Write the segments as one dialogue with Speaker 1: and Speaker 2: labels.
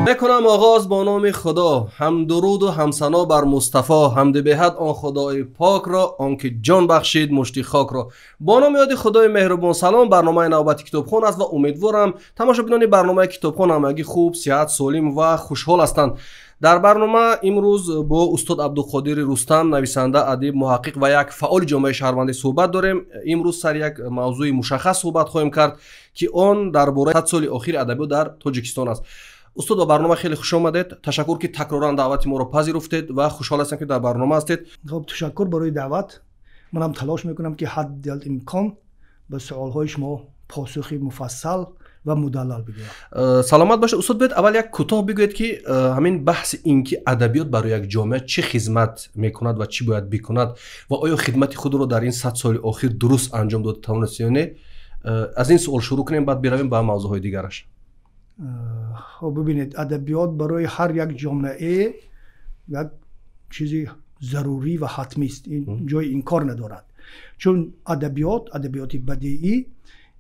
Speaker 1: میکنم آغاز با نام خدا، هم درود و هم ثنا بر مصطفی، حمد بهت آن خدای پاک را، آنکه جان بخشید مشتی خاک را. با نام یاد خدای مهربان. سلام، برنامه نوبت کتابخوان است و امیدوارم تماشاچیان برنامه کتابخوان همگی خوب، صحت، سالم و خوشحال هستند. در برنامه امروز با استاد عبدالقادر رستم، نویسنده، ادیب، محقق و یک فعال جامعه شهروندی صحبت داریم. امروز سر یک موضوع مشخص صحبت خواهیم کرد که آن درباره 100 سال اخیر ادبیات در تاجیکستان است. استاد، با برنامه خیلی خوش آمدید. تشکر که تکرارا دعوت ما را پذیرفتید و خوشحال هستم که در برنامه هستید.
Speaker 2: خب، تشکر برای دعوت. منم تلاش میکنم که حد امکان به سوالهای شما پاسخی مفصل و مدلل بگیرم.
Speaker 1: سلامت باشه استاد. بید اول یک کوتاه بگویید که همین بحث این که ادبیات برای یک جامعه چه خدمت میکند و چی باید بکند و آیا خدمت خود رو در این 100 سال اخیر درست انجام داده توانست یا نه؟ از این سوال شروع کنیم، بعد برویم به موضوعهای دیگرش.
Speaker 2: خب ببینید، ادبیات برای هر یک جامعه یک چیزی ضروری و حتمی است. این جای انکار ندارد، چون ادبیات بدیعی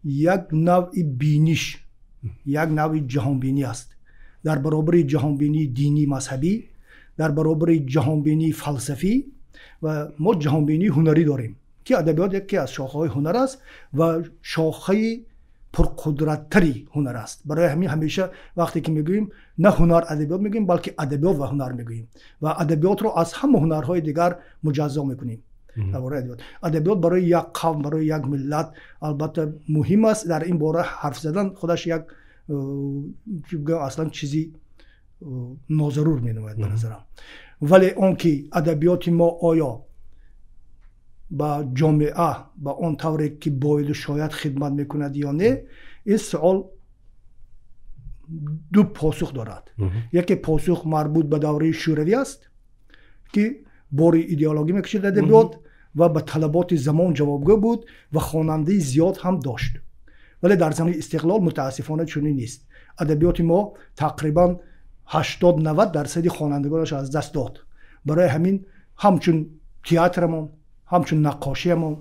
Speaker 2: یک نوع بینش، یک نوع جهانبینی است. در برابر جهانبینی دینی مذهبی، در برابر جهانبینی فلسفی و ما جهانبینی هنری داریم که ادبیات یکی از شاخه‌های هنر است و شاخه پرقدرت‌تری هنر است. برای همین همیشه وقتی که میگوییم نه هنر ادبیات میگوییم، بلکه ادبیات و هنر میگوییم و ادبیات رو از همه هنرهای دیگر مجزا میکنیم. ادبیات برای یک قوم، برای یک ملت البته مهم است. در این باره حرف زدن خودش یک اصلا چیزی ناضرور مینماید به نظرم. ولی اون که ادبیات ما آیا با جامعه با اون طوری که باید و شاید خدمت میکند یا نه، این سوال دو پاسخ دارد. یکی پاسخ مربوط به دوره شوروی است که بار ایدئولوژی میکشید ادبیات و به طلبات زمان جوابگو بود و خواننده زیاد هم داشت. ولی در زمان استقلال متاسفانه چنین نیست. ادبیات ما تقریبا 80-90% خوانندگانش از دست داد. برای همین همچون تئاترمون، همچون نقاشیمون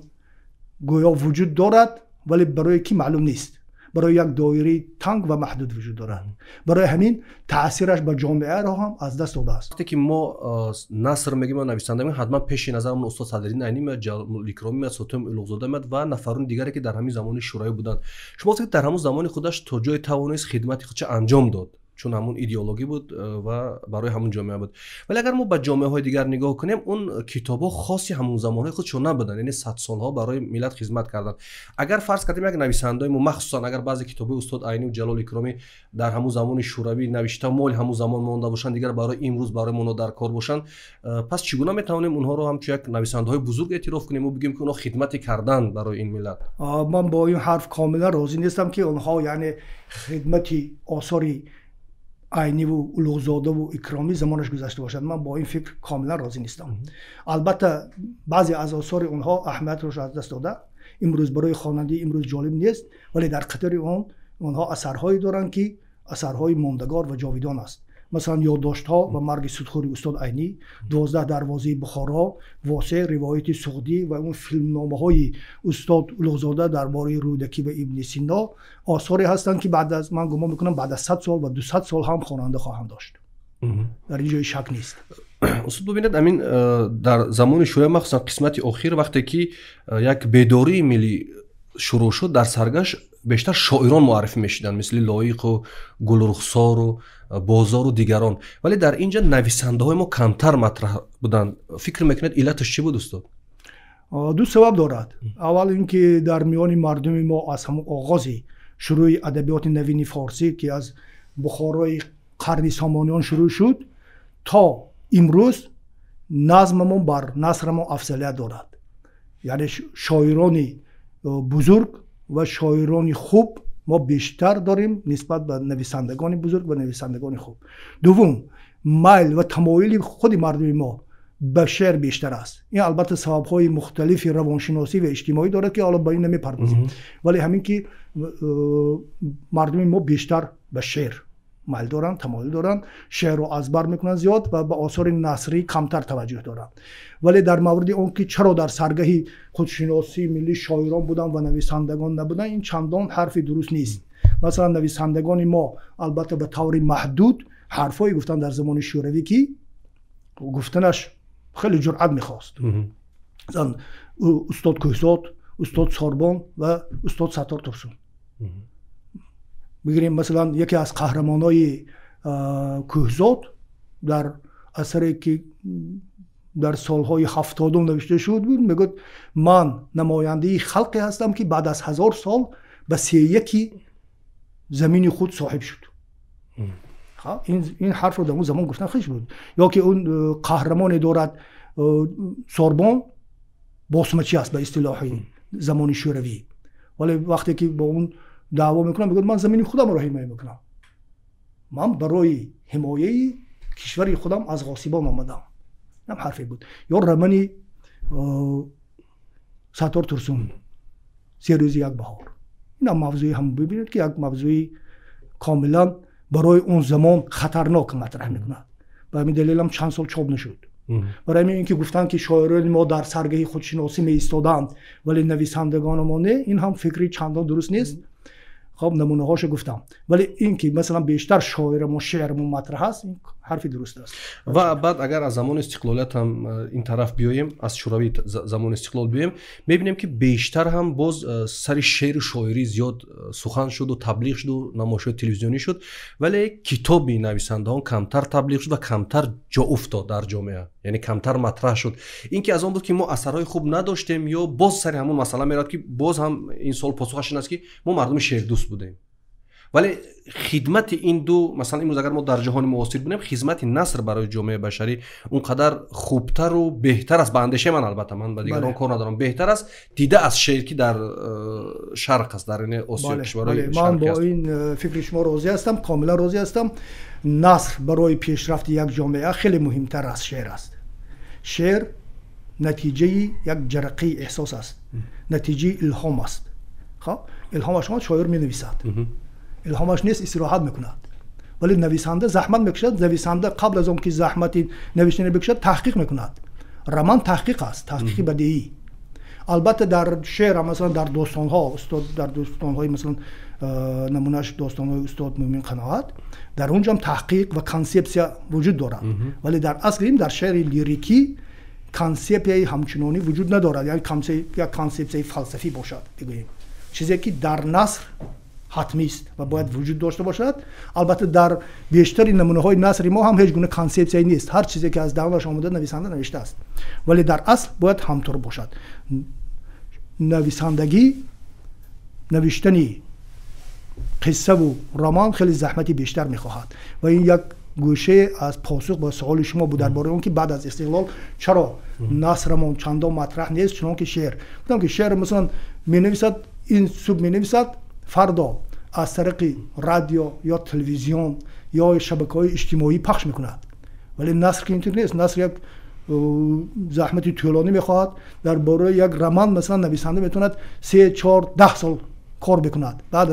Speaker 2: گویا وجود دارد، ولی برای کی معلوم نیست. برای یک دایره تنگ و محدود وجود دارد. برای همین تاثیرش به جامعه را هم از دست داده است.
Speaker 1: وقتی که ما نثر میگیم و نویسنده میگیم، حتما پیش نظرمون استاد صدرالدین عینی میاد، جلال اکرامی میاد، سلطان الغزاده میاد و نفرون دیگری که در همین زمان شورای بودند. شما فکر در همون زمان خودش تا جای توانست خدمت خودش انجام داد، چون همون ایدئولوژی بود و برای همون جامعه بود. ولی اگر ما به جامعه های دیگر نگاه کنیم، اون کتابا خاصی همون زمان خودشون نبودن، یعنی 100 سالها برای ملت خدمت کردن. اگر فرض کردیم یک نویسنده ما، مخصوصا اگر بعضی کتاب استاد عینی و جلال اکرامی در همون زمان شوروی نوشته مال همون زمان مونده باشن، دیگر برای امروز برای ما در کار باشن، پس چگونه میتونیم اونها رو هم یک نویسنده های بزرگ اعتراف کنیم و بگیم که اونها خدمت کردن برای این ملت؟
Speaker 2: من با این حرف کاملا راضی نیستم که اونها یعنی خدمتی آثاری عینی و الغزاده و اکرامی زمانش گذشته باشد. من با این فکر کاملا راضی نیستم. البته بعضی از آثار اونها اهمیت روش از دست داده، امروز برای خواننده امروز جالب نیست، ولی در قطار اونها اثرهایی دارند که اثرهای ماندگار و جاویدان است. مثلا یادداشت‌ها و مرگ سودخوری استاد عینی، 12 دروازه بخارا، واسه روایت سعدی و اون فیلمنامه‌های استاد الغزاده درباره رودکی و ابن سینا آثاری هستند که بعد از من گمان میکنم بعد از 100 سال و 200 سال هم خواننده خواهند داشت. در این جای شک نیست.
Speaker 1: استاد ببینید، همین در زمان شوروی مخصوصا قسمت اخیر وقتی که یک بیداری ملی شروع شد، در سرگشت بیشتر شاعران معرفی میشدن، مثل لایق و گلرخسار و بازار و دیگران، ولی در اینجا نویسنده های ما کمتر مطرح بودند. فکر میکنید علتش چی بود استاد؟
Speaker 2: دو سبب دارد. اول اینکه در میان مردم ما از همون آغاز شروع ادبیات نوین فارسی که از بخارای قرن سامانیان شروع شد تا امروز، نظممون بر نثرمون افضلیت دارد. یعنی شاعران بزرگ و شاعران خوب ما بیشتر داریم نسبت به نویسندگان بزرگ و نویسندگان خوب. دوم، میل و تمایل خود مردم ما به شعر بیشتر است. این البته سبب‌های مختلف روانشناسی و اجتماعی داره که حالا با این نمیپردازیم، ولی همین که مردم ما بیشتر به شعر میل دارن، تمایل دارن، شعر رو از بر میکنن زیاد و به آثار نثری کمتر توجه دارن. ولی در مورد اون که چرا در سرگه خودشناسی ملی شاعران بودن و نویسندگان نبودن، این چندان حرف درست نیست. مثلا نویسندگان ما البته به طور محدود حرفایی گفتن در زمان شوروی که گفتنش خیلی جرأت میخواست. مثلا استاد کوهزاد، استاد ساربان و استاد ستار ترسون. بگیریم مثلا یکی از قهرمانای کوهزاد در اثری که در سالهای 70 نوشته شد بود، میگه من نماینده خلقی هستم که بعد از 1000 سال به 31 زمین خود صاحب شد. این حرف رو در اون زمان گفتن خیلی بود. یا که اون قهرمان دارد سوربن باسمچی است به اصطلاح زمان شوروی، ولی وقتی که با اون دعوا میکنم میگه من زمین خودم رو حمایت میکنم، من برای حمایت کشور خودم از غاصبان آمدم. هم حرفی بود. یا رمنی ستار ترسون 3 روز یک بهار، این هم موضوعی هم ببینید که یک موضوعی کاملا برای اون زمان خطرناک مطرح میکند. به همین دلیل هم چند سال چاپ نشد. برای اینکه گفتن که شاعران ما در سرگهی خودشناسی می ایستادند ولی نویسندگان ما نه، این هم فکری چندان درست نیست. خب نمونه هاشو گفتم، ولی این که مثلا بیشتر شاعر ما شعر ما مطرح است، این حرفی درست است.
Speaker 1: و بعد اگر از زمان استقلالیت هم این طرف بیایم، از شوروی زمان استقلال بیایم، میبینیم که بیشتر هم باز سر شعر و شاعری زیاد سخن شد و تبلیغ شد و نمایش‌های تلویزیونی شد، ولی کتاب نویسندگان کمتر تبلیغ شد و کمتر جا افتاد در جامعه، یعنی کمتر مطرح شد. این که از آن بود که ما اثرهای خوب نداشتیم، یا باز سر همون مسئله میاد که باز هم این سال پاسخش این است که ما مردم شعر دوست بودیم. ولی خدمت این دو، مثلا امروز اگر ما در جهان معاصر ببینیم، خدمت نثر برای جامعه بشری اونقدر خوبتر و بهتر است، به اندیشه من، البته من با دیگران کار ندارم، بهتر است دیده از شعر که در شرق است، در این آسیا کشورهای شرقی
Speaker 2: من با
Speaker 1: است.
Speaker 2: این فکر شما راضی هستم، کاملا راضی هستم. نثر برای پیشرفت یک جامعه خیلی مهمتر از شعر است. شعر نتیجه یک جرقه احساس است، نتیجه الهام است. خب الهام شما شاعر می نویسد، الهامش نیست استراحت میکند، ولی نویسنده زحمت میکشد. نویسنده قبل از اون که زحمتی نوشتن بکشد تحقیق میکند. رمان تحقیق است، تحقیق بدیهی. البته در شعر مثلا در داستانها، استاد در داستانهای مثلا نمونهش داستانهای استاد مومن قناعت، در اونجا هم تحقیق و کانسپسیا وجود دارد، ولی در اصل در شعر لیریکی کانسپتی همچنانی وجود ندارد، یعنی کانسپسی فلسفی باشد بگوییم، چیزی که در نثر حتمی است و باید وجود داشته باشد. البته در بیشتر نمونه‌های نثری ما هم هیچ گونه کانسپتی نیست، هر چیزی که از دهانش آمده نویسنده نوشته است، ولی در اصل باید همطور باشد. نویسندگی، نوشتنی قصه و رمان خیلی زحمتی بیشتر می‌خواهد و این یک گوشه از پاسخ به سوال شما بود درباره اون که بعد از استقلال چرا نثرمون چندان مطرح نیست، چون که شعر گفتم که شعر مثلا می‌نویسد، این صبح می‌نویسد، فردا از طریق رادیو یا تلویزیون یا شبکه‌های اجتماعی پخش میکند. ولی نثر که اینطور نیست. نثر یک زحمتی طولانی میخواهد. درباره یک رمان مثلا نویسنده میتوند 3 4 10 سال کار بکند. بعد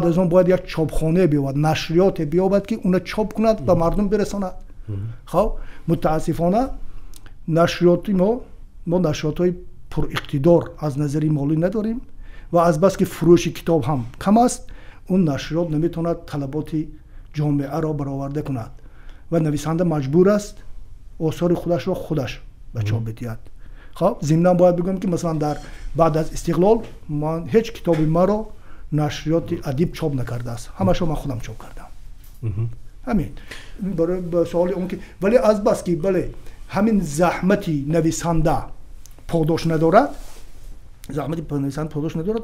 Speaker 2: از اون باید یک چاپخانه بیاورد، نشریات بیاورد که اون چاپ کند و مردم برساند. خب متاسفانه نشریات ما نشریات‌های پر اقتدار از نظر مالی نداریم و از بس که فروش کتاب هم کم است، اون نشریات نمیتواند طلبات جامعه را برآورده کند و نویسنده مجبور است آثار خودش را خودش به چاپ بدهد. خب ضمناً باید بگم که مثلا در بعد از استقلال من هیچ کتابی مرا نشریات ادب چاپ نکرده است، همش من خودم چاپ کردم. همین برای سوال اون که ولی از بس که بله همین زحمتی نویسنده پاداش ندارد،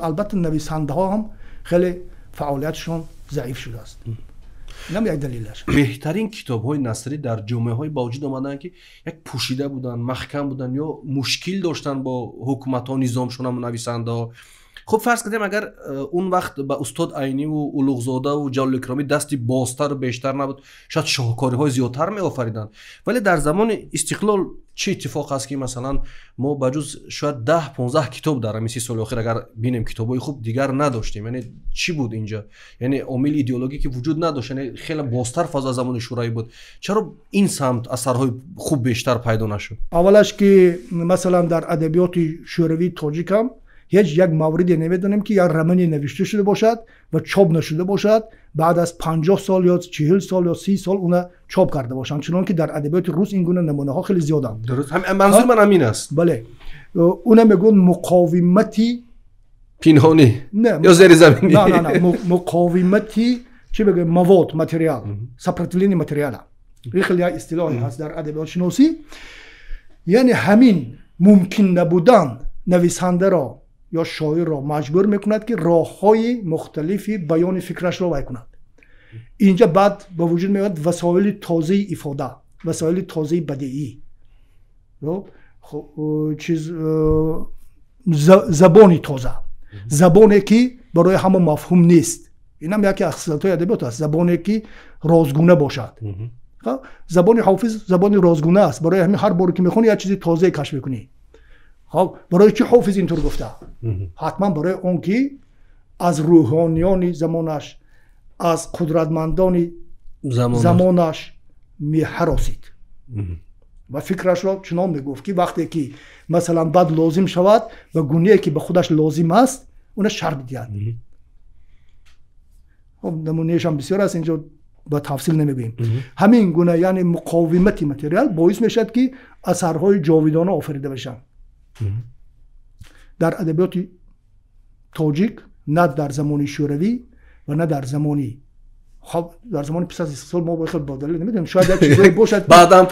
Speaker 2: البته نویسنده ها هم خیلی فعالیتشون ضعیف شده است. اینم یک دلیلش.
Speaker 1: بهترین کتاب های نثری در جامعه های با وجود آمدن که یک پوشیده بودن، محکم بودن یا مشکل داشتن با حکومت ها، نظامشون هم نویسنده ها. خب فرض کنیم اگر اون وقت به استاد عینی و اولوغزاده و جلال اکرامی دستی بازتر و بیشتر نبود، شاید شاهکاری های زیادتر می آفریدن. ولی در زمان استقلال چه اتفاق است که مثلا ما بجز شاید 10-15 کتاب در همین 30 سال اخیر اگر بینیم کتابای خوب دیگر نداشتیم. یعنی چی بود اینجا؟ یعنی عامل ایدئولوژی که وجود نداشت، یعنی خیلی بازتر فضا زمان شورایی بود. چرا این سمت اثرهای خوب بیشتر پیدا نشد؟
Speaker 2: اولش که مثلا در ادبیات شوروی تاجیک هم هیچ یک موردی نمیدونیم که یک رمانی نوشته شده باشد و چاپ نشده باشد بعد از 50 سال یا 40 سال یا 30 سال اون چاپ کرده باشن، چون که در ادبیات روس این گونه نمونه ها خیلی زیادند.
Speaker 1: درست، منظور من همین است.
Speaker 2: بله، اون میگن مقاومتی
Speaker 1: پنهانی
Speaker 2: نه
Speaker 1: یا زیر زمینی.
Speaker 2: نه مقاومتی چی بگه مواد متریال سپرتلینی متریال. این خیلی اصطلاحی هست در ادبیات شناسی. یعنی همین ممکن نبودن نویسنده را یا شاعر را مجبور میکند که راههای مختلفی بیان فکرش را وی کند. اینجا بعد به وجود میاد وسایل تازه افاده، وسایل تازه بدیعی، چیز زبانی تازه، زبانی که برای همه مفهوم نیست. این هم یکی از خصلت‌های ادبیات است، زبانی که رازگونه باشد. زبان حافظ زبان رازگونه است، برای همین هر بار که میخونی یک چیزی تازه کشف میکنی. خب برای چی حافظ اینطور گفته؟ حتما برای اون که از روحانیان زمانش، از قدرتمندان زمانش می‌هراسید و فکرش را چنان میگفت که وقتی که مثلا بد لازم شود و گونه‌ای که به خودش لازم است اون شر بدهد. خب نمونه‌اش هم بسیار است، اینجا با تفصیل نمیگوییم. همین گونه یعنی مقاومت متریال باعث میشد که اثرهای جاودانه آفریده بشن. در ادبیات تاجیک نه در زمان شوروی و نه در زمانی، خب در زمان پس از استقلال ما باید بدل نمیدونم، شاید یک چیزی باشد
Speaker 1: بعداً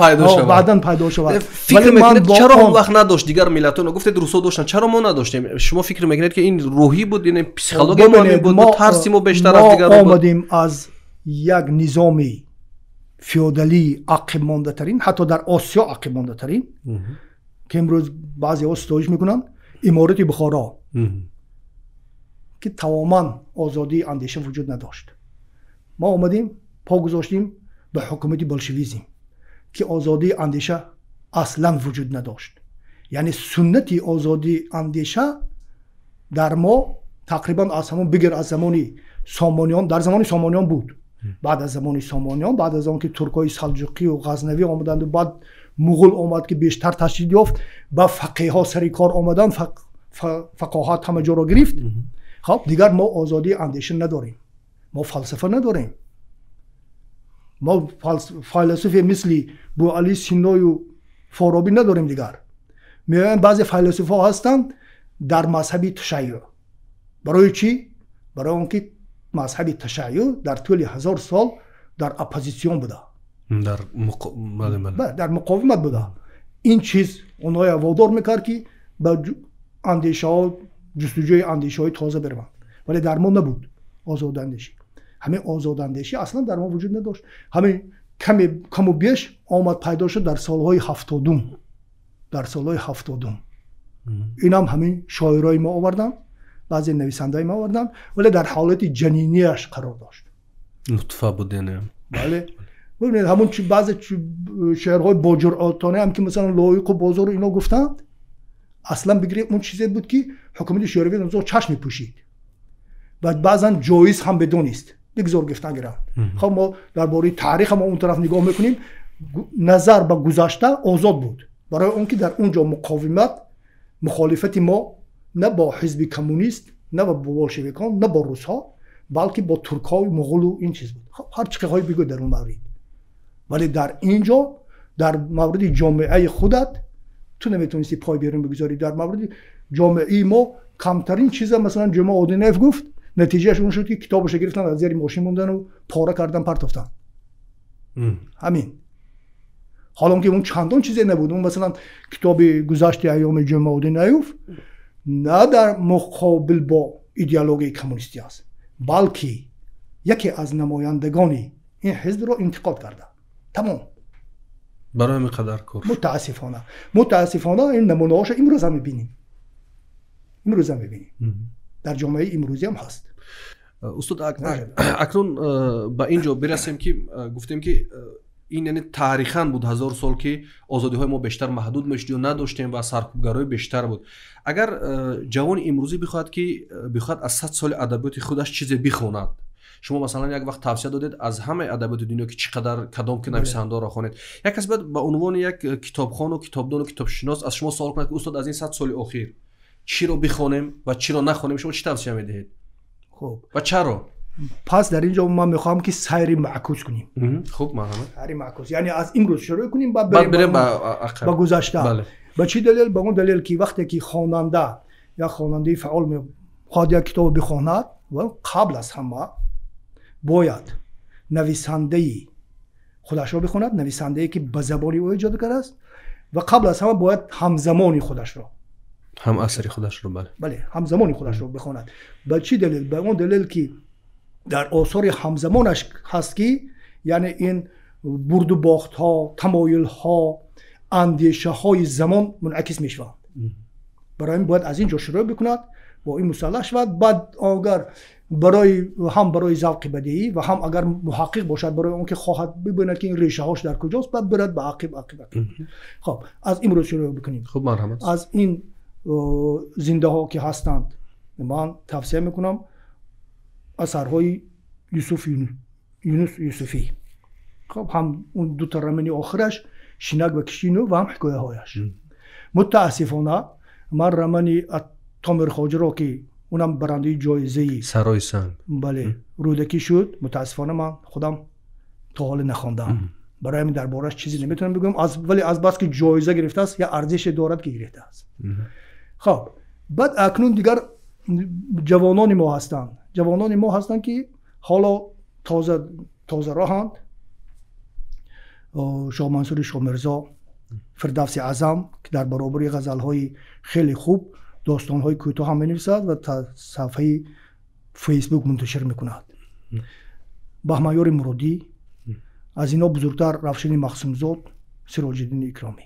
Speaker 1: پیدا شود. فکر میکنید چرا اون وقت نداشت دیگر ملتون؟ گفتید روسا داشتن، چرا ما نداشتیم؟ شما فکر میکنید که این روحی بود، این پسیکولوژی ما بود، ترسی ما بیشتر از دیگر بود؟
Speaker 2: ما آمدیم از یک نظام فئودالی عقب مانده ترین، حتی در آسیا عقب مانده ترین که امروز بعضی ها ستایش میکنن، امارت بخارا که تماما آزادی اندیشه وجود نداشت. ما آمدیم پا گذاشتیم به حکومت بولشویسم که آزادی اندیشه اصلا وجود نداشت. یعنی سنتی آزادی اندیشه در ما تقریبا از همون بگیر از زمانی سامانیان، در زمان سامانیان بود، بعد از زمان سامانیان، بعد از اون که ترکای سلجوقی و غزنوی آمدند و بعد مغول آمد که بیشتر تشدید یافت، با فقیه ها سری کار آمدن، فقاهت همه جا را گرفت. خب دیگر ما آزادی اندیشه نداریم، ما فلسفه نداریم، ما فیلسوفی مثل بوعلی سینای و فارابی نداریم دیگر. میگن بعضی فیلسوفا هستند در مذهبی تشیع. برای چی؟ برای اونکه مذهبی تشیع در طول 1000 سال در اپوزیسیون بوده، در مقاومت بوده. این چیز اونها وادار میکرد که به اندیشه ها، جستجوی اندیشه های تازه بروند، ولی در ما نبود آزاد اندیشی. همین آزاد اندیشی اصلا در ما وجود نداشت. همین کم و بیش آمد پیدا شد در سالهای 70. در سالهای 70 این هم همین شاعرای ما آوردن، بعضی نویسنده‌های ما آوردن، ولی در حالت جنینیش قرار داشت.
Speaker 1: لطفا بود نه.
Speaker 2: بله. ببینید همون بعضی شعرهای با جرأتانه هم که مثلا لایق و بازار اینا گفتند، اصلا بگیرید اون چیزی بود که حکومت شوروی اونجا چشم می‌پوشید و بعضا جایز هم بدونست بگذار گفتن گرم. خب ما درباره تاریخ ما اون طرف نگاه میکنیم، نظر به گذشته آزاد بود، برای اون که در اونجا مقاومت مخالفت ما نه با حزب کمونیست، نه با بولشویکان، نه با روس‌ها، بلکه با ترک‌ها و مغول و این چیز بود. خب هر چیزی بگو در اون مورد، ولی در اینجا در مورد جامعه خودت تو نمیتونستی پای بیرون بگذاری. در مورد جامعه ما کمترین چیز مثلا جمعه اودینف گفت، نتیجهش اون شد که کتابش گرفتن از زیر ماشین موندن و پاره کردن پرتافتن. همین. حالا که اون چندان چیزی نبود، اون مثلا کتاب گذشت ایام جمعه اودینف نه در مقابل با ایدئولوژی کمونیستی است، بلکه یکی از نمایندگان این حزب رو انتقاد کرده. تمام.
Speaker 1: برای همین قدر کار.
Speaker 2: متاسفانه این نمونه‌هاش امروز هم می‌بینیم. در جامعه امروزی هم هست.
Speaker 1: استاد اکنون به اینجا برسیم که گفتیم که این یعنی تاریخاً بود 1000 سال که آزادی‌های ما بیشتر محدود میشد و نداشتیم و سرکوبگرایی بیشتر بود. اگر جوان امروزی بخواد از 100 سال ادبیات خودش چیزی بخواند، شما مثلا یک وقت توصیه دادید از همه ادبیات دنیا که چقدر کدام که نویسنده را خوانید، یک کس باید به عنوان یک کتابخوان و کتابدان و کتابشناس از شما سوال کنه که استاد از این 100 سال اخیر چی رو بخونیم و چی رو نخونیم شما چی توصیه میدهید؟
Speaker 2: خب
Speaker 1: و چرا؟
Speaker 2: پس در اینجا من میخوام که سیر معکوس کنیم.
Speaker 1: خوب مرحبا.
Speaker 2: سیر معکوس یعنی از امروز شروع کنیم بعد
Speaker 1: بریم
Speaker 2: با گذشته.
Speaker 1: بله.
Speaker 2: با چی دلیل؟ با اون دلیل که وقتی که خواننده یا خواننده فعال میخواد یک کتاب بخواند و قبل از همه باید نویسنده خودش رو بخواند، نویسنده که به زبانی او ایجاد کرده است و قبل از همه باید همزمانی خودش رو
Speaker 1: هم اثری خودش رو
Speaker 2: بله همزمانی خودش رو بخواند. با چی دلیل؟ به اون دلیل که در آثار همزمانش هست که یعنی این برد و باخت ها، تمایل ها، اندیشه های زمان منعکس می شوند. برای این باید از اینجا شروع بکند با این مسلح شود. بعد اگر برای ذوق بدیهی و هم اگر محقق باشد برای اون که خواهد ببیند که این ریشه هاش در کجاست بعد برد به عقب. خب از امروز شروع بکنیم.
Speaker 1: خب مرحبا.
Speaker 2: از این زنده ها که هستند من توصیه میکنم اثرهای یونس یوسفی. خب هم اون دو تا رمانی آخرش شینک و کشینو و هم حکایه هایش. متاسفانه من رمانی تامر خواجه را که اونم برنده جایزه
Speaker 1: سرای سنگ
Speaker 2: بله رودکی شد، متاسفانه من خودم تا حال نخواندم. برای من دربارش چیزی نمیتونم بگم ولی از بس که جایزه گرفته است یا ارزش دارد که گرفته است. خب بعد اکنون دیگر جوانان ما هستند که حالا تازه راهند. شاه منصور شامرزا، فردوس اعظم که در برابر غزل‌های خیلی خوب داستان‌های کوتاه هم می‌نویسد و تا صفحه فیسبوک منتشر می‌کند. بهمنیار مرادی، از اینا بزرگتر روشن مقسومزاد، سراج الدین اکرامی.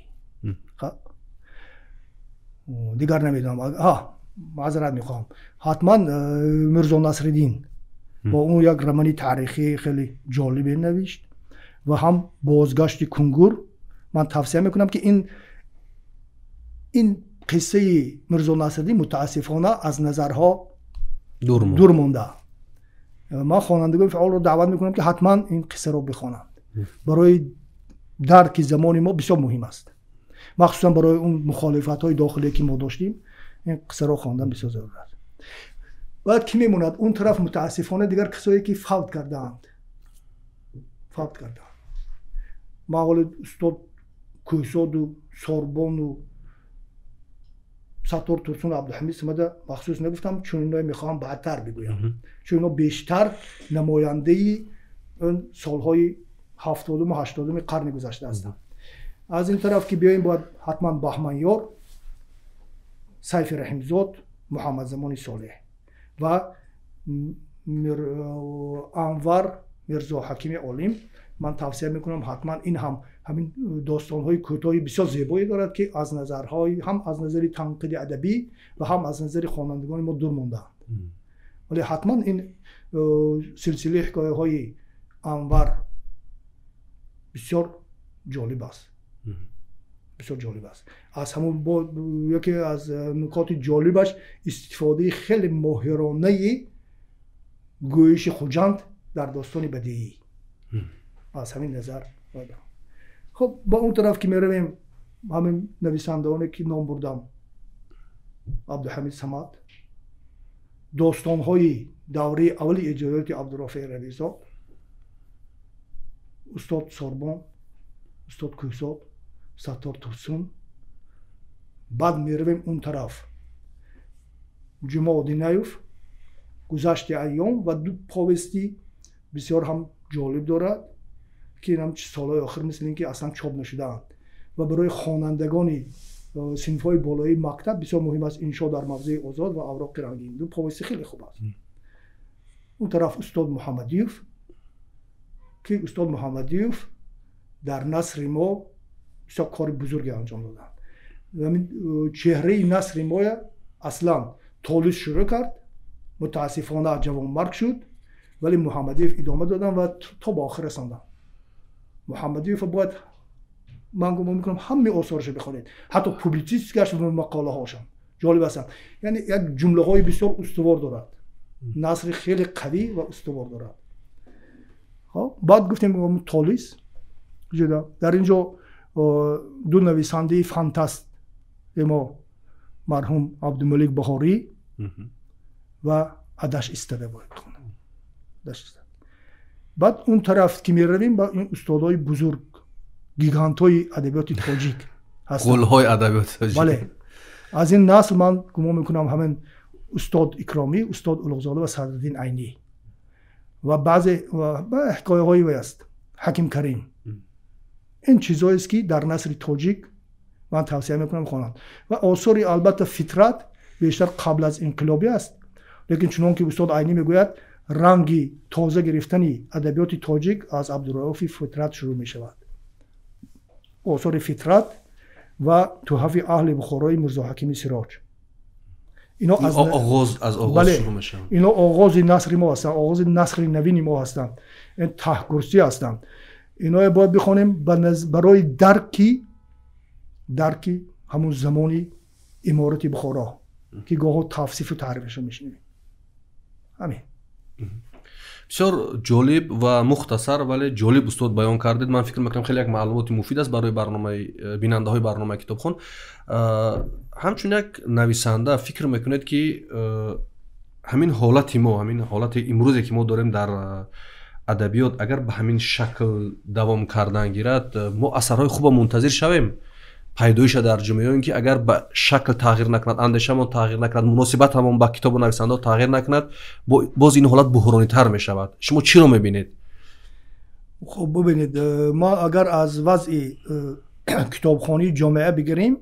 Speaker 2: دیگر نمیدونم. معذرت میخوام. حتما میرزا نصرالدین با اون یک رمانی تاریخی خیلی جالبی نوشت و هم بازگشت کنگور. من توصیه میکنم که این قصه میرزا نصرالدین متاسفانه از نظرها دور مونده. من خوانندگان فعال رو دعوت میکنم که حتما این قصه رو بخوانند. برای درک زمان ما بسیار مهم است، مخصوصا برای اون مخالفت های داخلی که ما داشتیم. این قصه رو خواندن بسیار ضروری است. بعد کی میموند اون طرف؟ متاسفانه دیگر کسایی که فوت کردند. مقاله استاد کویساد و سوربن و ستار ترسون و عبدالحمید صمد مخصوص نگفتم چون اینا میخوام بعدتر بگویم، چون اینا بیشتر نماینده اون سالهای 70 و 80 قرن گذشته هستند. از این طرف که بیاییم باید حتما بهمنیار، سیف رحیمزاد، محمد زمان صالح و انور میرزا حکیم عالم. من توصیه میکنم حتما این همین داستان‌های کوتاهی بسیار زیبایی دارد که از نظرهای هم از نظر تنقید ادبی و هم از نظر خوانندگان ما دور مونده‌اند. ولی حتما این سلسله حکایه‌های انور بسیار جالب است. از همون یکی از نکات جالبش استفاده خیلی ماهرانه گویش خوجند در داستان بدیعی. از همین نظر خب با اون طرف که میرویم همین نویسندگانی که نام بردم، عبدالحمید صمد، داستان‌های دوره اول ایجادات عبدالرافع رویزاد، استاد سوربن، استاد کویساد، ستار ترسون. بعد میرویم اون طرف جمعه دینایوف، گذشت ایام و دو پاوستی بسیار هم جالب دارد که هم سالهای آخر مثل این که اصلا چاپ نشده‌اند و برای خوانندگان صنف‌های بالای مکتب بسیار مهم است. انشا در مغزه آزاد و اوراق رنگین، دو پاوستی خیلی خوب است. اون طرف استاد محمدیوف که استاد محمدیوف در نثر ما بسیار کار بزرگی انجام دادند. همین چهره نثر ما اصلا طالوس شروع کرد، متاسفانه جوانمرگ شد، ولی محمدیوف ادامه دادن و تا به آخر رساندن. محمدیوف باید من گمان میکنم همه آثارش بخونید، حتی پوبلیتیستیکش و مقاله هاشم جالب هستند. یعنی یک جمله های بسیار استوار دارد، نثر خیلی قوی و استوار دارد. خب بعد گفتیم طالوس در اینجا دو نویسنده فانتاست ما مرحوم عبدالملک بخاری و عدش استاده باید خونه. بعد اون طرف که می رویم با این استادای بزرگ گیگانتای ادبیات تاجیک هستن.
Speaker 1: قولهای ادبیات تاجیک.
Speaker 2: بله. از این نسل من گمان میکنم همین استاد اکرامی، استاد اولوغزاده و صدرالدین عینی و بعضی حکایه هایی است، حکیم کریم. این چیزایی است که در نثر تاجیک من توصیه میکنم خوانند. و آثار البته فطرت بیشتر قبل از انقلابی است، لیکن چنان که استاد عینی میگوید رنگی تازه گرفتنی ادبیات تاجیک از عبدالرؤوف فطرت شروع می شود. آثار فطرت و تحف اهل بخارای مرزا حکیم سراج، اینا از
Speaker 1: آغاز شروع میشه.
Speaker 2: اینا آغاز نثر ما هستند، آغاز نثر نوین ما هستند، این تحگرسی هستند. اینا باید بخوانیم برای درکی همون زمانی امارت بخارا که گاه توصیف و تعریفش رو میشنیم. همین.
Speaker 1: بسیار جالب و مختصر ولی جالب استاد بیان کردید. من فکر میکنم خیلی یک معلومات مفید است برای برنامه بیننده های برنامه کتابخوان. همچون یک نویسنده فکر میکنید که همین حالت ما، همین حالت امروزی که ما داریم در ادبیات اگر به همین شکل دوام کردن گیرد، ما اثرهای خوب منتظر شویم پیدایش در جامعه؟ اینکه اگر به شکل تغییر نکند، اندیشه‌مون تغییر نکند، مناسبت همون با کتاب و نویسنده تغییر نکند، باز این حالت بحرانی تر می شود. شما چی رو میبینید؟
Speaker 2: خب ببینید، ما اگر از وضع کتابخوانی جامعه بگیریم،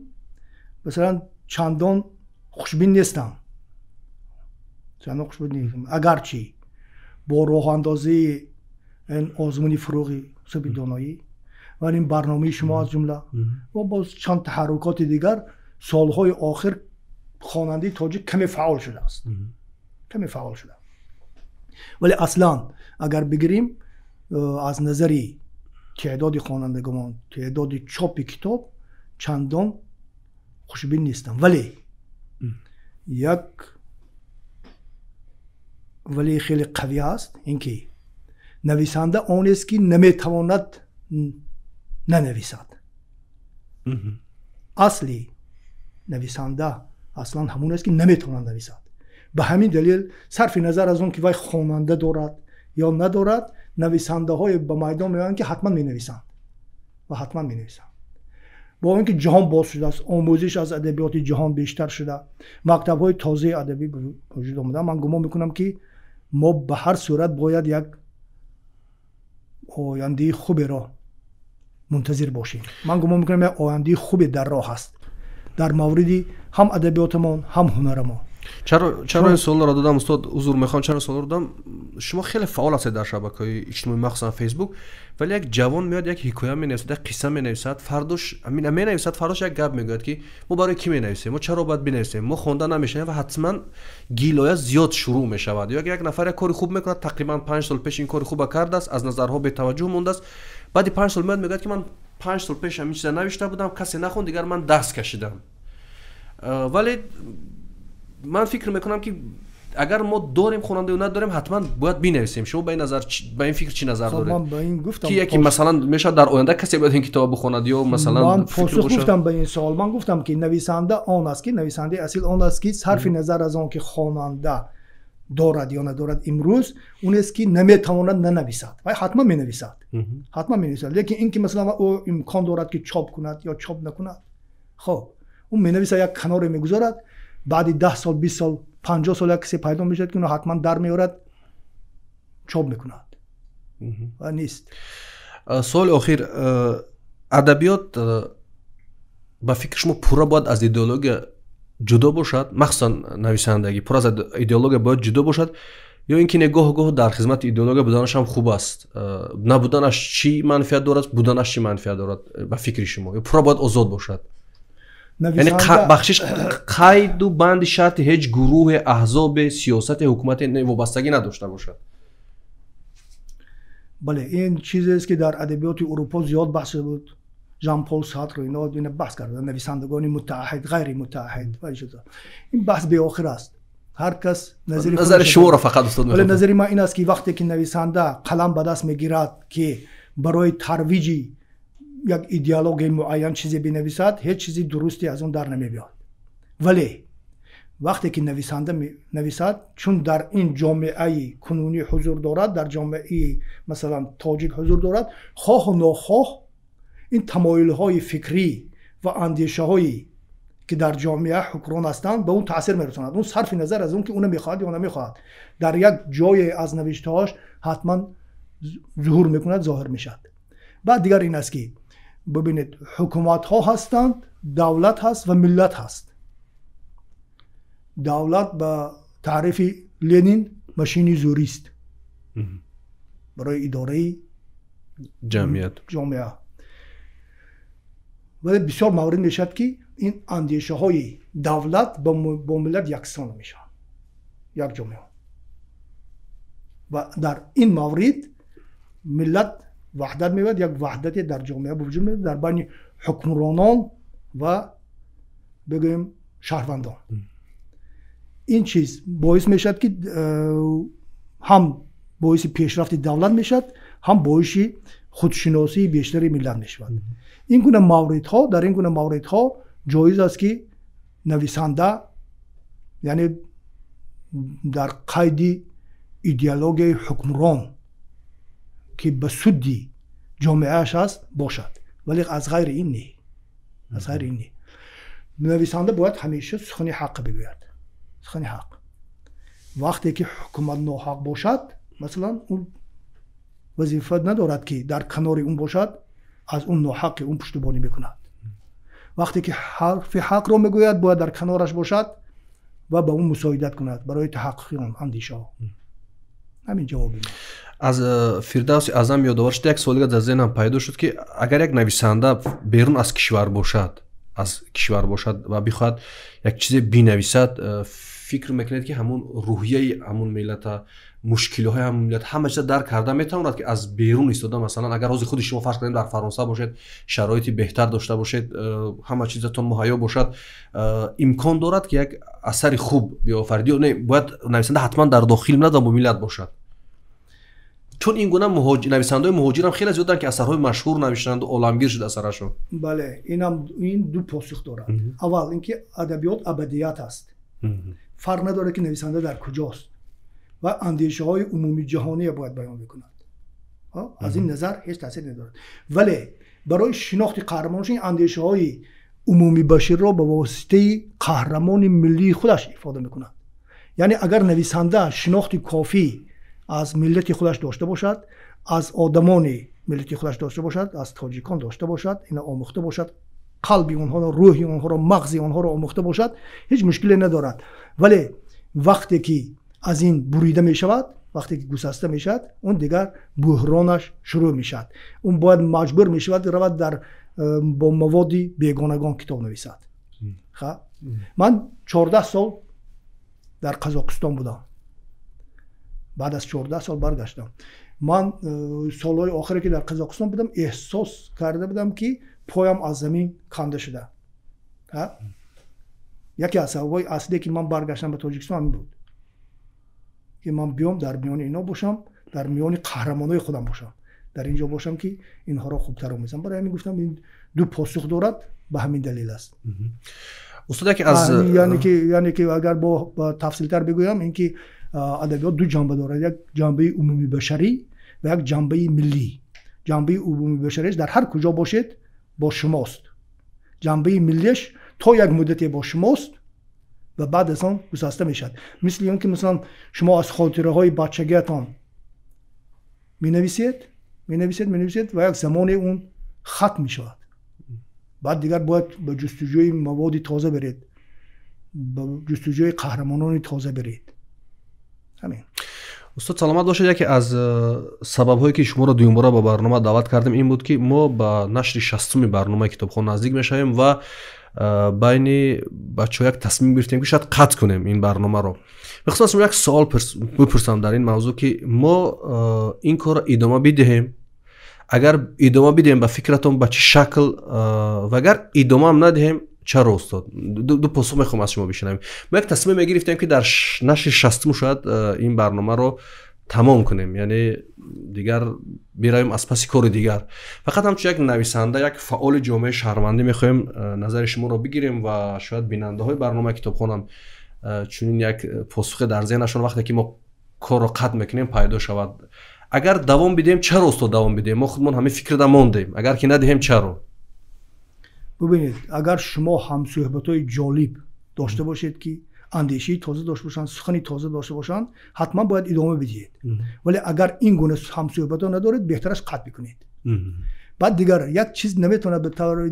Speaker 2: مثلا چندان خوشبین نیستم، اگرچه با راه اندازی این آزمون فروغی سبی دانایی و این برنامه شما از جمله و باز چند تحرکات دیگر، سالهای آخر خواننده تاجیک کمی فعال شده است، کمی فعال شده. ولی اصلا اگر بگیریم از نظری تعداد خوانندگان، تعداد چاپ کتاب، چندان خوشبین نیستم. ولی خیلی قوی است اینکه نویسنده آن است که نمیتواند ننویسد. اصلی نویسنده اصلا همون است که نمیتواند نویسد. به همین دلیل صرف نظر از اون که وای خواننده دارد یا ندارد، نویسنده های به میدان میآیند که حتما می نویسند و حتما می نویسند. با اینکه جهان باز شده است، آموزش از ادبیات جهان بیشتر شده، مکتب های تازه ادبی وجود آمده، من گمان میکنم که ما به هر صورت باید یک آینده خوبی را منتظر باشیم. من گمان میکنم یک آینده خوبی در راه است، در موردی هم ادبیاتمان هم هنرمان.
Speaker 1: چرا این سوال را دادم استاد؟ حضور میخوام چرا سوال را دادم؟ شما خیلی فعال هستید در شبکه‌های اجتماعی مخصوصا فیسبوک، ولی یک جوان میاد یک حکایه مینویسد، یک قصه مینویسد، فرداش مینویسد، فرداش یک گپ میگوید که ما برای کی مینویسیم، ما چرا باید بنویسیم، ما خوانده نمیشه و حتما گیلایه زیاد شروع میشود. یا یک نفر یک کاری خوب میکنه، تقریبا 5 سال پیش این کار خوب کرده است، از نظرها بی توجه مونده است، بعد 5 سال میاد میگه که من 5 سال پیش همین چیزا نوشته بودم، کسی نخوند، دیگر من دست کشیدم. ولی من فکر میکنم که اگر ما داریم خواننده و نداریم حتما باید بنویسیم. شما به این نظر به این فکر چی نظر دارید؟
Speaker 2: من به این گفتم
Speaker 1: که یکی مثلا میشه در آینده کسی باید این کتاب بخواند یا مثلا
Speaker 2: من پاسخ گفتم به این سوال. من گفتم که نویسنده آن است که نویسنده اصیل آن است که صرف نظر از آن که خواننده دارد یا ندارد امروز، اون است که نمیتواند ننویسد و حتما مینویسد، حتما مینویسد. لیکن این که مثلا او امکان دارد که چاپ کند یا چاپ نکند، خب اون مینویسه یک کنار میگذارد، بعد 10 سال 20 سال 50 سال کسی پیدا میشه که اون حتما در میارد چاپ میکند و نیست.
Speaker 1: سوال آخر، ادبیات با فکر شما پورا باید از ایدئولوژی جدا باشد، مخصوصا نویسندگی پورا از ایدئولوژی باید جدا باشد، یا اینکه نگاه در خدمت ایدئولوژی بودنش هم خوب است؟ نبودنش چی منفعت دارد، بودنش چی منفعت دارد به فکر شما؟ یا پورا باید آزاد باشد؟ یعنی بخشش قید و بند شرط هیچ گروه احزاب سیاست حکومت وابستگی نداشته باشد؟
Speaker 2: بله، این چیزی است که در ادبیات اروپا زیاد بحث بود. ژان پل سارتر اینا بحث کردن، نویسندگان متحد غیر متحد و این بحث به آخر است. هر کس
Speaker 1: نظر شما را فقط استاد میخوام.
Speaker 2: ولی نظر من این است که وقتی که نویسنده قلم به دست میگیرد که برای ترویج یک ایدئولوژی معین چیزی بنویسد، هیچ چیزی درستی از اون در نمیاد. ولی وقتی که نویسنده می نویسد، چون در این جامعه کنونی حضور دارد، در جامعه مثلا تاجیک حضور دارد، خواه و ناخواه این تمایل های فکری و اندیشه هایی که در جامعه حکمران هستند به اون تاثیر میرساند. اون صرف نظر از اون که اون میخواد یا نمیخواد، در یک جای از نوشته‌هاش حتما ظهور میکند، ظاهر میشد. بعد دیگر این است که ببینید حکومت ها هستند، دولت هست و ملت هست. دولت به تعریف لنین ماشینی زوری است برای اداره جامعه. ولی بسیار مورد میشد که این اندیشه های دولت با ملت یکسان میشن، یک جامعه، و در این مورد ملت وحدت میاد، یک وحدت در جامعه وجود میاد در بین حکمرانان و بگویم شهروندان. این چیز باعث میشد که هم باعث پیشرفت دولت میشد، هم باعث خودشناسی بیشتری ملت میشود. این گونه موردها، در این گونه موردها جایز است که نویسنده یعنی در قید ایدئولوژی حکمران که به سود جامعهش است باشد، ولی از غیر این نه. از غیر این نه. نویسنده باید همیشه سخن حق بگوید. سخن حق. وقتی که حکومت ناحق باشد، مثلا اون وظیفه ندارد که در کنار اون باشد، از اون ناحق اون پشتیبانی میکند. وقتی که حرف حق رو میگوید باید در کنارش باشد و با اون مساعدت کند برای تحقق اون اندیشه ها. همین جواب من.
Speaker 1: از فردوس اعظم یادآور شد، یک سوالی در ذهنم پیدا شد که اگر یک نویسنده بیرون از کشور باشد و بخواد یک چیز بنویسد، فکر میکنید که همون روحیه همون ملت، مشکل‌های همون ملت همه چیز درک کرده میتواند که از بیرون ایستاده، مثلا اگر روز خود شما فرض کنید در فرانسه باشید، شرایطی بهتر داشته باشید، همه چیزتون مهیا باشد، امکان دارد که یک اثر خوب بیافرید، یا نه باید نویسنده حتما در داخل ملت و ملت باشد؟ چون این گونه نویسنده‌های مهاجر هم خیلی زیادن که اثرهای مشهور نوشتند و عالمگیر شده اثرشون.
Speaker 2: بله، این دو پاسخ دارد. اول اینکه ادبیات ابدیت است. فرق نداره که نویسنده در کجاست و اندیشه های عمومی جهانی باید بیان بکند. از این نظر هیچ تاثیر ندارد. ولی برای شناخت قهرمانش این اندیشه های عمومی بشر را به واسطه قهرمان ملی خودش افاده میکند. یعنی اگر نویسنده شناخت کافی از ملت خودش داشته باشد، از آدمان ملت خودش داشته باشد، از تاجیکان داشته باشد، اینا آموخته باشد، قلب اونها را، روح اونها را، مغز اونها را آموخته باشد، هیچ مشکلی ندارد. ولی وقتی که از این بریده می شود، وقتی که گسسته می شود، اون دیگر بحرانش شروع می شود. اون باید مجبور می شود رود در با مواد بیگانگان کتاب نویسد. خب من 14 سال در قزاقستان بودم. بعد از 14 سال برگشتم. من سالهای آخری که در قزاقستان بودم احساس کرده بودم که پایم از زمین کنده شده. یکی از سبب‌های اصلی که من برگشتم به تاجیکستان همین بود که من بیام در میان اینا باشم، در میان قهرمانای خودم باشم، در اینجا باشم که اینها را خوبتر آموزم. برای همین گفتم این دو پاسخ دارد، به همین دلیل است.
Speaker 1: استاد که از
Speaker 2: یعنی که اگر با تفصیل تر بگویم، اینکه ادبیات دو جنبه دارد، یک جنبه عمومی بشری و یک جنبه ملی. جنبه عمومی بشریش در هر کجا باشید با شماست، جنبه ملیش تا یک مدتی با شماست و بعد از آن گسسته میشد. مثل اون که مثلا شما از خاطره های بچگیتان می نویسید و یک زمان اون ختم می شود. بعد دیگر باید به جستجوی مواد تازه برید، به جستجوی قهرمانان تازه برید. همین.
Speaker 1: استاد سلامت باشید. یکی از سبب‌هایی که شما را دوباره به برنامه دعوت کردیم این بود که ما به نشر 60م برنامه کتابخوان نزدیک میشیم و بین بچه‌ها یک تصمیم گرفتیم که شاید قطع کنیم این برنامه رو. می‌خواستم یک سوال بپرسم در این موضوع که ما این کار را ادامه بدهیم. اگر ادامه بدهیم به فکرتون به چه شکل و اگر ادامه هم ندهیم چرا استاد؟ دو پاسخ میخوام از شما بشنویم. ما یک تصمیم میگرفتیم که در نشر 60م شاید این برنامه رو تمام کنیم، یعنی دیگر بیرایم از پس کار دیگر. فقط همچون یک نویسنده، یک فعال جامعه شهروندی میخوایم نظر شما رو بگیریم و شاید بیننده های برنامه کتابخانه هم چنین یک پاسخ در ذهنشون وقتی که ما کار رو قطع میکنیم پیدا شود. اگر دوام بدیم چرا استاد دوام بدیم؟ ما خودمون همه فکر دا موندیم، اگر که ندهیم چرا؟
Speaker 2: ببینید اگر شما همصحبت‌های جالب داشته باشید که اندیشه تازه داشته باشن، سخنی تازه داشته باشن، حتما باید ادامه بدید. ولی اگر این گونه همصحبت‌ها ندارید بهترش قطع بکنید. بعد دیگر یک چیز نمیتونه به طور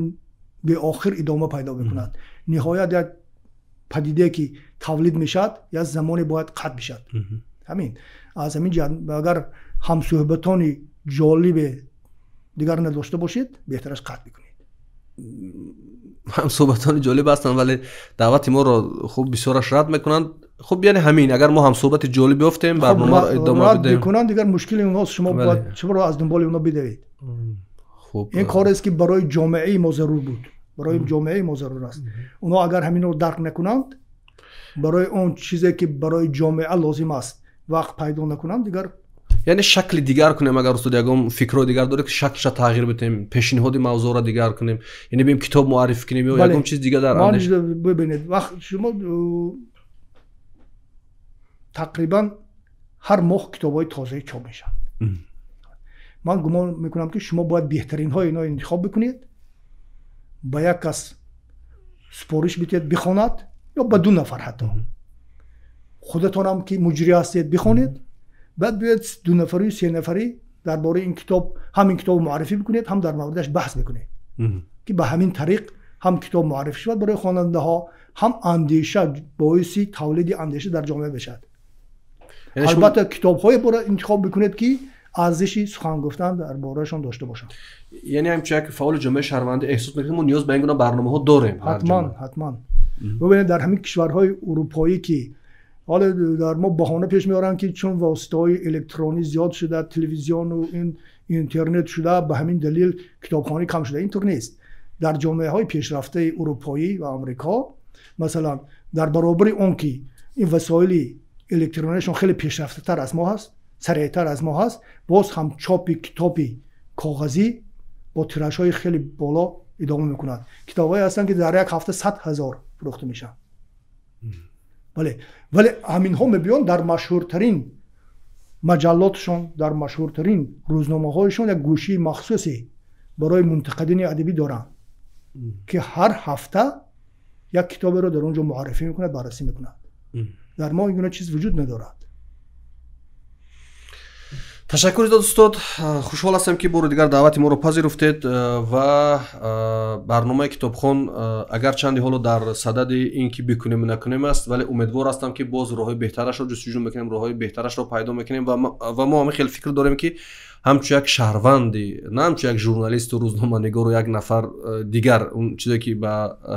Speaker 2: به آخر ادامه پیدا بکند. نهایت یک پدیده که تولید میشد یا زمانی باید قطع بشد. همین از همین جهت اگر همصحبتان جالب دیگر نداشته باشید بهترش قطع بکنید.
Speaker 1: هم صحبتان جالب هستن ولی دعوت ما رو خوب بسیارش رد میکنند. خب یعنی همین اگر ما هم صحبت جالب بیافتیم برنامه رو ادامه بدیم
Speaker 2: بکنن دیگر مشکل اوناست. شما باید چرا از دنبال اونا بدوید.
Speaker 1: خب
Speaker 2: این کاری است که برای جامعه ما ضرور بود، برای جامعه ما ضرور است. اونا اگر همین رو درک نکنند، برای اون چیزی که برای جامعه لازم است وقت پیدا نکنند، دیگر
Speaker 1: یعنی شکل دیگر کنیم. اگر استاد یگام فکر دیگر داره که شکلش تغییر بدیم، پیشنهاد موضوع را دیگر کنیم، یعنی بریم کتاب معرفی کنیم یا یگام چیز دیگه در اندیش.
Speaker 2: ببینید وقت شما تقریبا هر ماه کتابای تازه چاپ میشن. من گمان میکنم که شما باید بهترین های اینا انتخاب بکنید، با یک کس سپارش بدید بخواند یا با دو نفر حتی. خودتون هم که مجری هستید بخونید، بعد بیاید دو نفری سه نفری درباره این کتاب همین کتاب معرفی بکنید، هم در موردش بحث بکنید که به همین طریق هم کتاب معرفی شود برای خواننده ها، هم اندیشه باعث تولید اندیشه در جامعه بشد. البته کتاب های برای انتخاب بکنید که ارزشی سخن گفتن دربارهشون داشته باشن.
Speaker 1: یعنی همچنین که فعال جامعه شهروندی احساس می‌کنیم ما نیاز به این گونه برنامه‌ها داریم.
Speaker 2: حتما ببینید در همین کشورهای اروپایی که حالا در ما بهانه پیش میارن که چون واسطه‌های الکترونی زیاد شده، تلویزیون و این اینترنت شده، به همین دلیل کتابخوانی کم شده. اینطور نیست. در جامعه‌های پیشرفته اروپایی و آمریکا مثلا در برابر اون که این وسایل الکترونیشون خیلی پیشرفته‌تر از ما هست، سریعتر از ما هست، باز هم چاپ کتاب کاغذی با تیراژهای خیلی بالا ادامه میکنند. کتابایی هستن که در یک هفته 100,000 فروخته میشن. ولی همین ها میبیان در مشهورترین مجلاتشون، در مشهورترین روزنامه هایشون یک گوشی مخصوصی برای منتقدین ادبی دارن که هر هفته یک کتاب رو در اونجا معرفی میکنه، بررسی میکنه. در ما این چیز وجود ندارد.
Speaker 1: تشکر استاد. خوشحال هستم که بار دیگر دعوت ما رو پذیرفتید و برنامه کتابخوان اگر چندی حالا در صدد این که بکنیم نکنیم است، ولی امیدوار هستم که باز راههای بهترش رو جستجو میکنیم، راههای بهترش رو پیدا میکنیم و ما هم خیلی فکر داریم که همچون یک شهروندی، نه همچون یک ژورنالیست و روزنامه‌نگار و یک نفر دیگر اون چیزی که به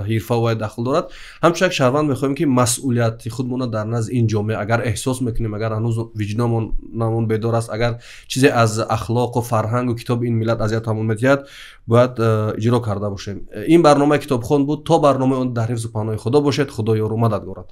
Speaker 1: حرفه و دخل دارد، همچون یک شهروند میخوایم که مسئولیت خودمون در نزد این جامعه اگر احساس میکنیم، اگر هنوز وجدانمون بیدار است، اگر چیزی از اخلاق و فرهنگ و کتاب این ملت اذیتمون می‌دهد، باید اجرا کرده باشیم. این برنامه کتابخوان بود. تا برنامه اون در حفظ و پناه خدا باشید. خدا یار و مددگارت.